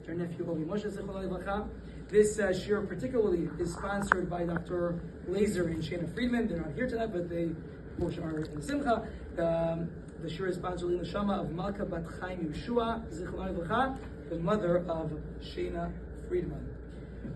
their nephew Ovi Moshe Zichrono Livracha. This shiur particularly is sponsored by Dr. Laser and Shana Friedman. They're not here tonight, but they, of course, are in the Simcha. The shiur is sponsored by the Neshama of Malka Bat Chaim Yeshua Zichrono Livracha, the mother of Shana Friedman.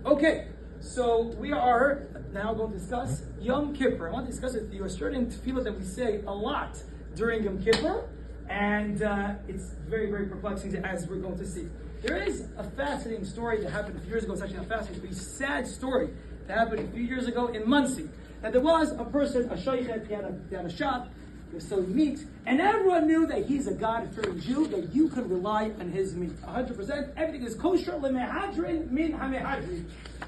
Okay, so we are now going to discuss Yom Kippur. I want to discuss with you a certain tefillah that we say a lot during Yom Kippur, and it's very, very perplexing as we're going to see. There is a fascinating story that happened a few years ago. It's actually not fascinating, it's a very sad story that happened a few years ago in Muncie. That there was a person, a shoichet, he had a shop, he was selling meat, and everyone knew that he's a God-fearing Jew, that you could rely on his meat. 100%, everything is kosher, lemehadrin min hamehadrin.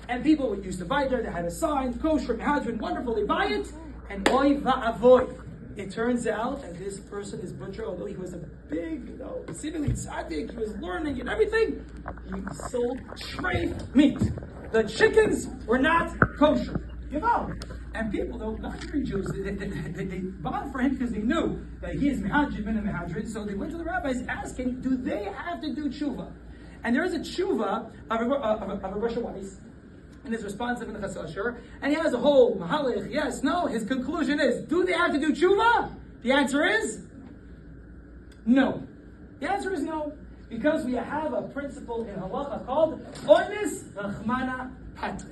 And people used to buy there, they had a sign, kosher, mehadrin, wonderful, they buy it, and oy va'avoy. It turns out that this person, this butcher, although he was a big, seemingly tzaddik, he was learning and everything, he sold treif meat. The chickens were not kosher. And people, though not very Jews, they bought for him because they knew that he is mehadrin min mehadrin. So they went to the rabbis asking, do they have to do tshuva? And there is a tshuva of a Rosh Weiss, and his response in the Chasashur, and he has a whole mahalech, yes, no, his conclusion is, do they have to do tshuva? The answer is no. The answer is no, because we have a principle in halacha called onis rachmana patre.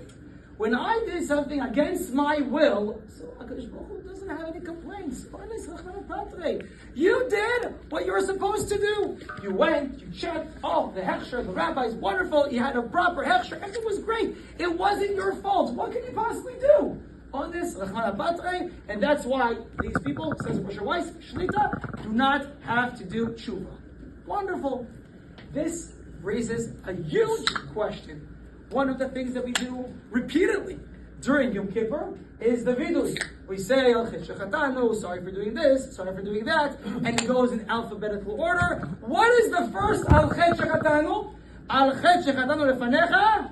When I did something against my will, so HaKadosh Baruch Hu doesn't have any complaints. Onis rachmana patre. You did what you were supposed to do. You went, you checked, the hechsher, the rabbi's wonderful, you had a proper hechsher, everything was great. It wasn't your fault. What can you possibly do? Onis rachmana patre, and that's why these people, says Rosh Weiss, Shlita, do not have to do tshuva. Wonderful. This raises a huge question. One of the things that we do repeatedly during Yom Kippur is the vidui. We say, Al Chet Shechatanu, sorry for doing this, sorry for doing that, and it goes in alphabetical order. What is the first Al Chet Shechatanu? Al Chet Shechatanu lefanecha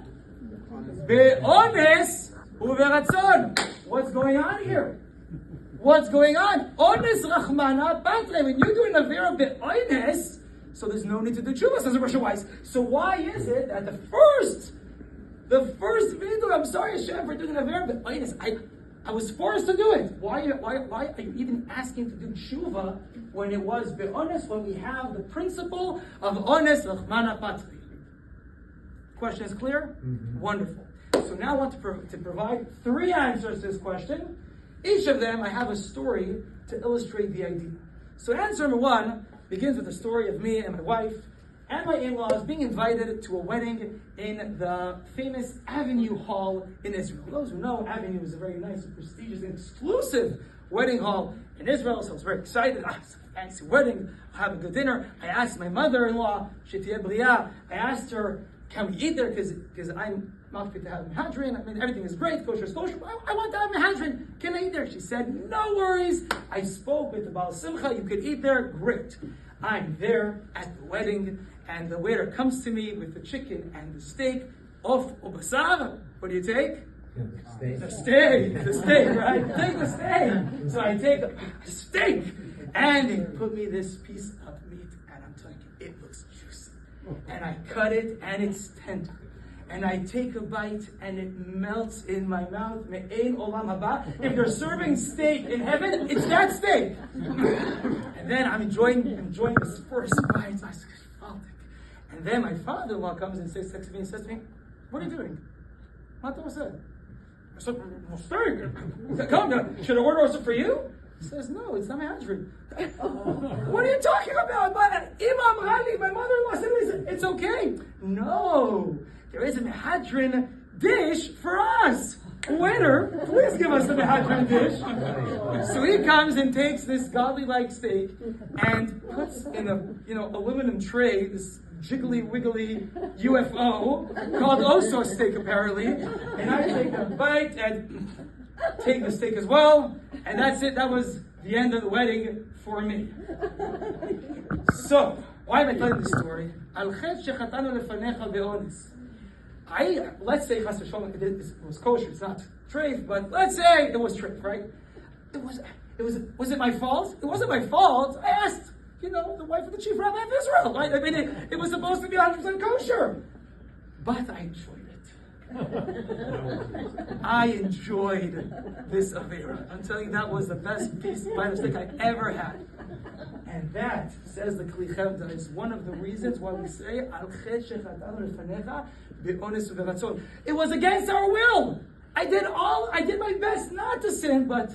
be'ones u'veratzon. What's going on here? What's going on? Ones rachmana patre. When you're doing a vera be'ones, so there's no need to do tshuva, says Rosh Weiss. So why is it that the first video, I'm sorry Hashem for doing a vera be'ones, I was forced to do it. Why are you even asking to do tshuva when it was be'ones, when we have the principle of ones rachmana patri? Question is clear? Mm-hmm. Wonderful. So now I want to provide 3 answers to this question. Each of them, I have a story to illustrate the idea. So answer number 1 begins with the story of me and my wife and my in-laws being invited to a wedding in the famous Avenue Hall in Israel. Those who know, Avenue is a very nice, prestigious, and exclusive wedding hall in Israel, so I was very excited. It's a fancy wedding, I'll have a good dinner. I asked my mother-in-law, Shetiyeh B'riah, I asked her, can we eat there? Because I'm not fit to have mehadrin. I mean, everything is great, kosher is kosher. I want to have mehadrin. Can I eat there? She said, no worries. I spoke with the Baal Simcha. You could eat there. Great. I'm there at the wedding, and the waiter comes to me with the chicken and the steak. Of ubasar. What do you take? The steak, right? Take the steak. So I take a steak, and they put me this piece of meat, and I'm telling you, it looks juicy. And I cut it, and it's tender. And I take a bite, and it melts in my mouth. Me'ein olam haba. If you're serving steak in heaven, it's that steak. And then I'm enjoying this first bite. I said, and then my father-in-law comes and says to me, what are you doing? What was that? I said, well, steak. Come down. Should I order also for you? He says, no, it's not mehadrin. What are you talking about? Imam Rali, my mother-in-law said, it's okay. No, there is a mehadrin dish for us. Waiter, please give us a mehadrin dish. So he comes and takes this godly-like steak and puts in a aluminum tray this jiggly wiggly UFO called also steak apparently. And I take a bite and take the steak as well, and that's it. That was the end of the wedding for me. So, why am I telling this story? Let's say it was kosher, it's not treif, but let's say it was treif, right? Was it my fault? It wasn't my fault. I asked, the wife of the chief rabbi of Israel, right? I mean, it was supposed to be 100% kosher. But I enjoyed it. I enjoyed this Avera. I'm telling you, that was the best piece of mistake I ever had. And that, says the Kli Chevda, is one of the reasons why we say, Al chet shechatanu lefanecha be'ones u'beratzon. It was against our will. I did my best not to sin, but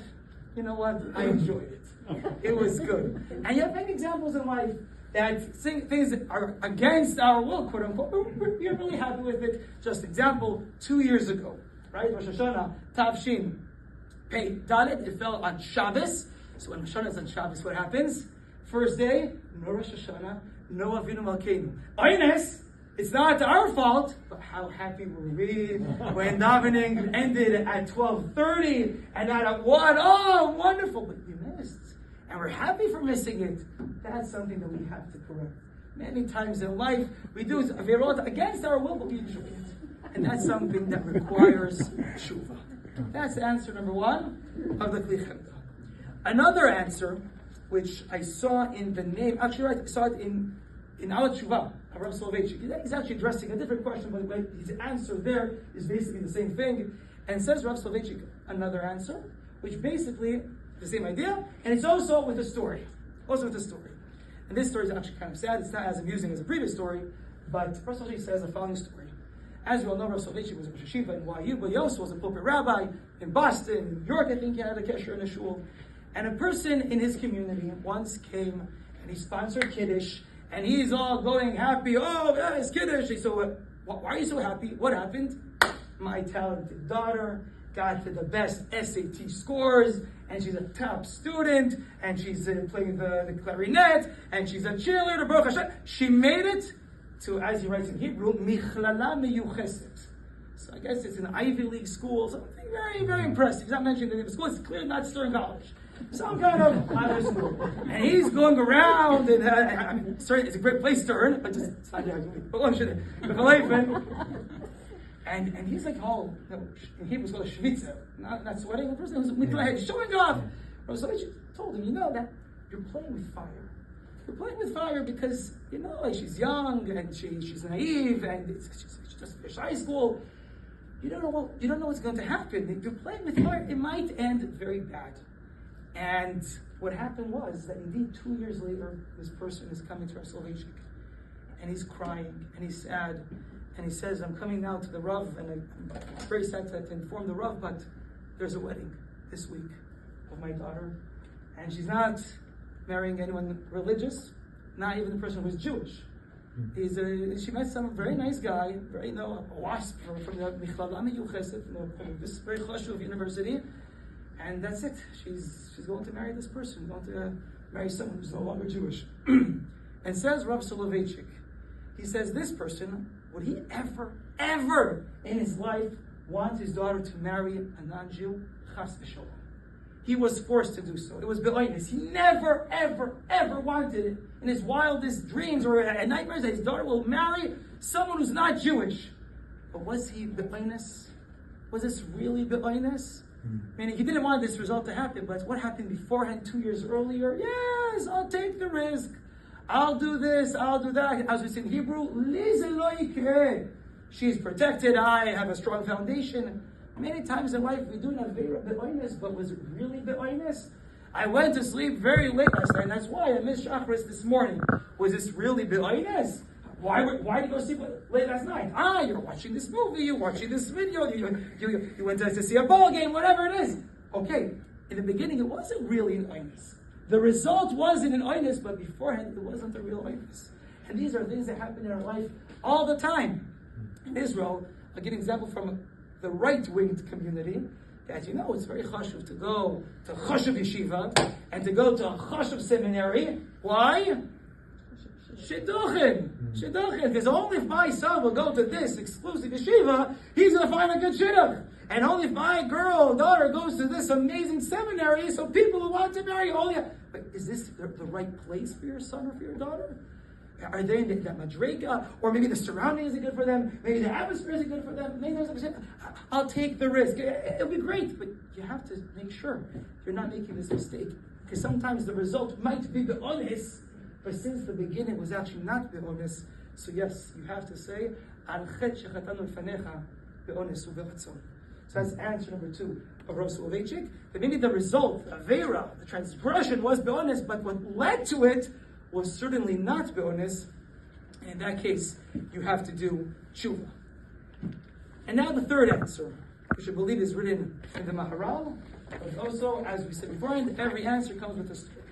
you know what? I enjoyed it. It was good. And you have many examples in life that things are against our will, quote unquote, but we're really happy with it. Just example, 2 years ago, right? Rosh Hashanah, Tavshin, Pei Dalet, it fell on Shabbos. So when Rosh Hashanah is on Shabbos, what happens? First day, no Rosh Hashanah, no Avinu Malkeinu. Oynes, it's not our fault, but how happy were we when davening ended at 12:30 and not at 1. Oh, wonderful, but you missed. And we're happy for missing it. That's something that we have to correct. Many times in life, we do averot against our will, but we enjoy it. And that's something that requires tshuva. That's answer number 1 of the Kli Chevda. Another answer, which I saw in the name, actually, right, I saw it in our tshuva, Rav Soloveitchik. He's actually addressing a different question, but his answer there is basically the same thing. And says Rav Soloveitchik another answer, which basically the same idea, and it's also with a story. And this story is actually kind of sad. It's not as amusing as the previous story, but Rav Soloveitchik says the following story. As we all know, Rav Soloveitchik was a Rosh Yeshiva in YU, but he also was a pulpit rabbi in Boston, New York. I think he had a kesher in a shul. And a person in his community once came and he sponsored Kiddush, and he's all going happy. Oh, yeah, it's Kiddush. He said, why are you so happy? What happened? My talented daughter got the best SAT scores, and she's a top student, and she's playing the clarinet, and she's a cheerleader, Baruch Hashem. She made it to, as he writes in Hebrew, Michlala Meyucheset. So I guess it's an Ivy League school, something very, very impressive. He's not mentioning the name of the school, it's clearly not Stern College. Some kind of higher school. And he's going around, and it's a great place to earn, but it's not there. And he's like, oh, no, in Hebrew it's called a shvitzer, not sweating. The person who's mitlahed, showing off. So I told him, you know that you're playing with fire. You're playing with fire because, you know, like she's young and she's naive and she's just finished high school. You don't know what's going to happen. If you're playing with fire, it might end very bad. And what happened was that indeed 2 years later, this person is coming to our Soloveitchik, and he's crying and he's sad. And he says, I'm coming now to the Rav, and I'm very sad to inform the Rav, but there's a wedding this week of my daughter. And she's not marrying anyone religious, not even the person who's Jewish. She met some very nice guy, a wasp from the Michlala Meyucheset, from this very chashuv university. And that's it. She's going to marry this person, going to marry someone who's no longer Jewish. And says Rav Soloveitchik, he says this person, would he ever in his life want his daughter to marry a non-Jew? Chas v'sholom. He was forced to do so. It was be'oines. He never, ever wanted it in his wildest dreams or nightmares that his daughter will marry someone who's not Jewish. But was he be'oines? Was this really be'oines? Meaning he didn't want this result to happen, but what happened beforehand 2 years earlier? Yes, I'll take the risk. I'll do this, I'll do that. As we say in Hebrew, she's protected, I have a strong foundation. Many times in life we do not very be'oines, but was it really be'oines? I went to sleep very late last night, and that's why I missed Shacharis this morning. Was this really be'oines? Why did you go sleep late last night? You're watching this movie, you're watching this video, you went to see a ball game, whatever it is. Okay, in the beginning it wasn't really an oines. The result wasn't an oines, but beforehand it wasn't a real oines. And these are things that happen in our life all the time. In Israel, I'll give an example from the right-winged community, that it's very chashuv to go to chashuv yeshiva and to go to a chashuv seminary. Why? Shidduchim. Because only if my son will go to this exclusive yeshiva, he's going to find a good shidduch. And only if my daughter goes to this amazing seminary, so people who want to marry But is this the right place for your son or for your daughter? Are they in that madrega? Or maybe the surroundings are good for them? Maybe the atmosphere is good for them? Maybe I'll take the risk. It'll be great, but you have to make sure you're not making this mistake. Because sometimes the result might be the honest, but since the beginning was actually not the honest, So yes, you have to say, Al chet shechatanu lefanecha be'ones u'beratzon. So that's answer number 2 of Rav Soloveitchik. That maybe the result, Avera, the transgression was be'ones, but what led to it was certainly not be'ones. In that case, you have to do tshuva. And now the third answer, which I believe is written in the Maharal, but also, as we said before, every answer comes with a story.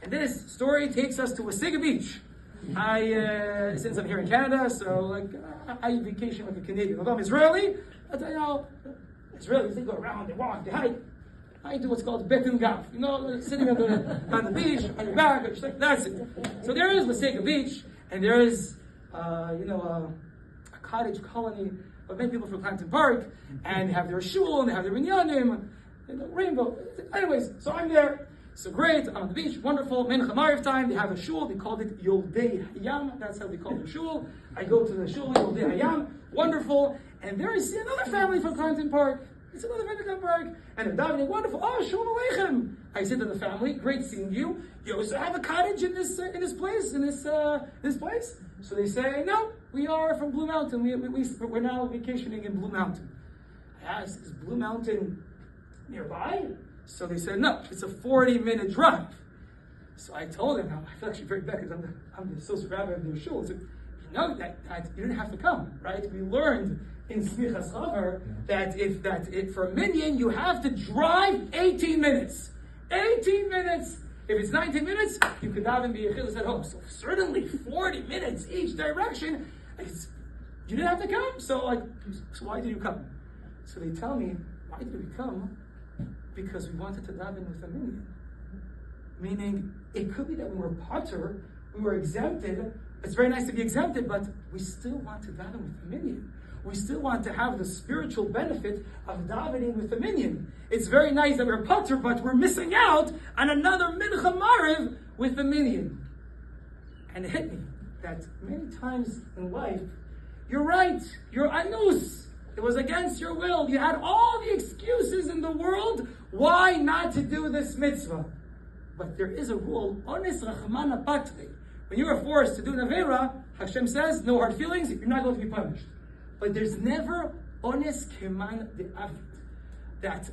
And this story takes us to Wasaga Beach. Since I'm here in Canada, so I vacation like a Canadian. Although I'm Israeli, but Israelis, they go around, they walk, they hike. I do what's called bet and gav. Sitting on the beach, on your back, that's it. So there is Wasaga Beach, and there is, a cottage colony of many people from Clanton Park, and they have their shul, and they have their minyanim, rainbow. Anyways, so I'm there. So great, I'm on the beach, wonderful. Mincha Mariv time, they have a shul, they called it Yoldei Hayam, that's how they call the shul. I go to the shul, Yoldei Hayam, wonderful. And there I see another family from Clanton Park. It's another family from Clanton Park. And they're davening, wonderful. Oh, Shalom Aleichem. I say to the family, great seeing you. You also have a cottage in this place? So they say, no, we are from Blue Mountain. We're now vacationing in Blue Mountain. I asked, is Blue Mountain nearby? So they said, no, it's a 40-minute drive. So I told them, now I feel actually very bad because I'm the associate rabbi of their shul. So, that you didn't have to come, right? We learned in Smichas Chaver that if for a minyan, you have to drive 18 minutes. 18 minutes. If it's 19 minutes, you could daven b'yechilus at home. So certainly 40 minutes each direction. You didn't have to come. So why did you come? So they tell me, why did we come? Because we wanted to daven with a minyan. Meaning, it could be that we were patur, we were exempted. It's very nice to be exempted, but we still want to daven with a minyan. We still want to have the spiritual benefit of davening with a minyan. It's very nice that we're patur, but we're missing out on another mincha mariv with a minyan. And it hit me that many times in life, you're right, you're anus. It was against your will. You had all the excuses in the world why not to do this mitzvah. But there is a rule, ones rachmana patre. When you are forced to do an avera, Hashem says, no hard feelings, you're not going to be punished. But there's never ones keman de'avid. That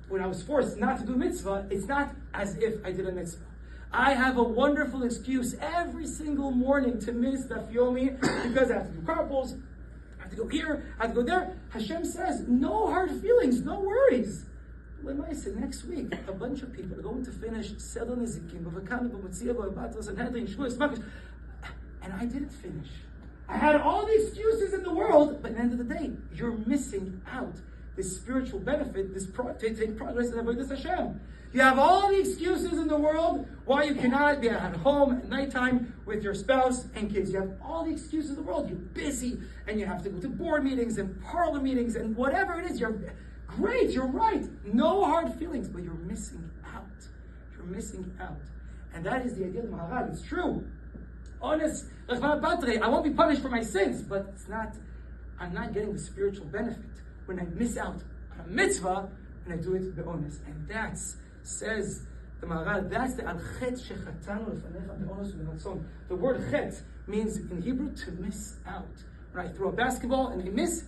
when I was forced not to do mitzvah, it's not as if I did a mitzvah. I have a wonderful excuse every single morning to miss Daf Yomi because I have to do carpools, I have to go here, I have to go there. Hashem says, no hard feelings, no worries. Next week, a bunch of people are going to finish Sedon Nezikim, and I didn't finish. I had all the excuses in the world, but at the end of the day, you're missing out this spiritual benefit, this take progress in Avodas Hashem. You have all the excuses in the world why you cannot be at home at nighttime with your spouse and kids. You have all the excuses in the world. You're busy, and you have to go to board meetings and parlor meetings and whatever it is. You're great, you're right. No hard feelings, but you're missing out. You're missing out. And that is the idea of the Maharal. It's true. Honest, I won't be punished for my sins, but I'm not getting the spiritual benefit when I miss out on a mitzvah when I do it be'ones. And says the Maharal, that's the al chet shechatanu lefanecha be'ones u'beratzon. The word chet means in Hebrew to miss out. When I throw a basketball and I miss,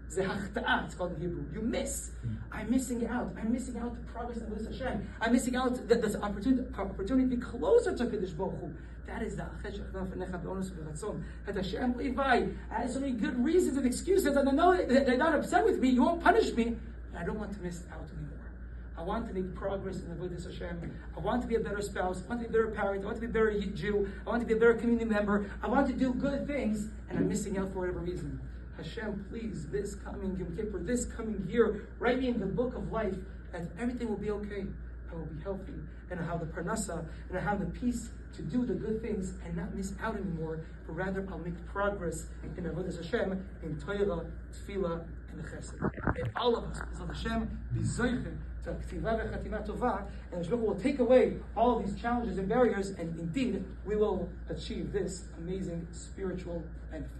it's called in Hebrew. You miss. I'm missing out. I'm missing out the progress of Hashem. I'm missing out this opportunity to be closer to Kadosh Baruch Hu. That is the that Hashem Levi has so many good reasons and excuses, and I know that they're not upset with me. You won't punish me. I don't want to miss out anymore. I want to make progress in the Avodas Hashem. I want to be a better spouse. I want to be a better parent. I want to be a better Jew. I want to be a better community member. I want to do good things, and I'm missing out for whatever reason. Hashem, please, this coming Yom Kippur, this coming year, write me in the book of life, and everything will be okay. I will be healthy, and I have the parnasa, and I have the peace to do the good things and not miss out anymore, but rather I'll make progress in Avodas Hashem, in Torah, Tefillah, and the Chesed. And all of us, B'ezrat Hashem, be zoichen to K'tiva v'Chatima Tova, and Hashem will take away all these challenges and barriers, and indeed, we will achieve this amazing spiritual benefit.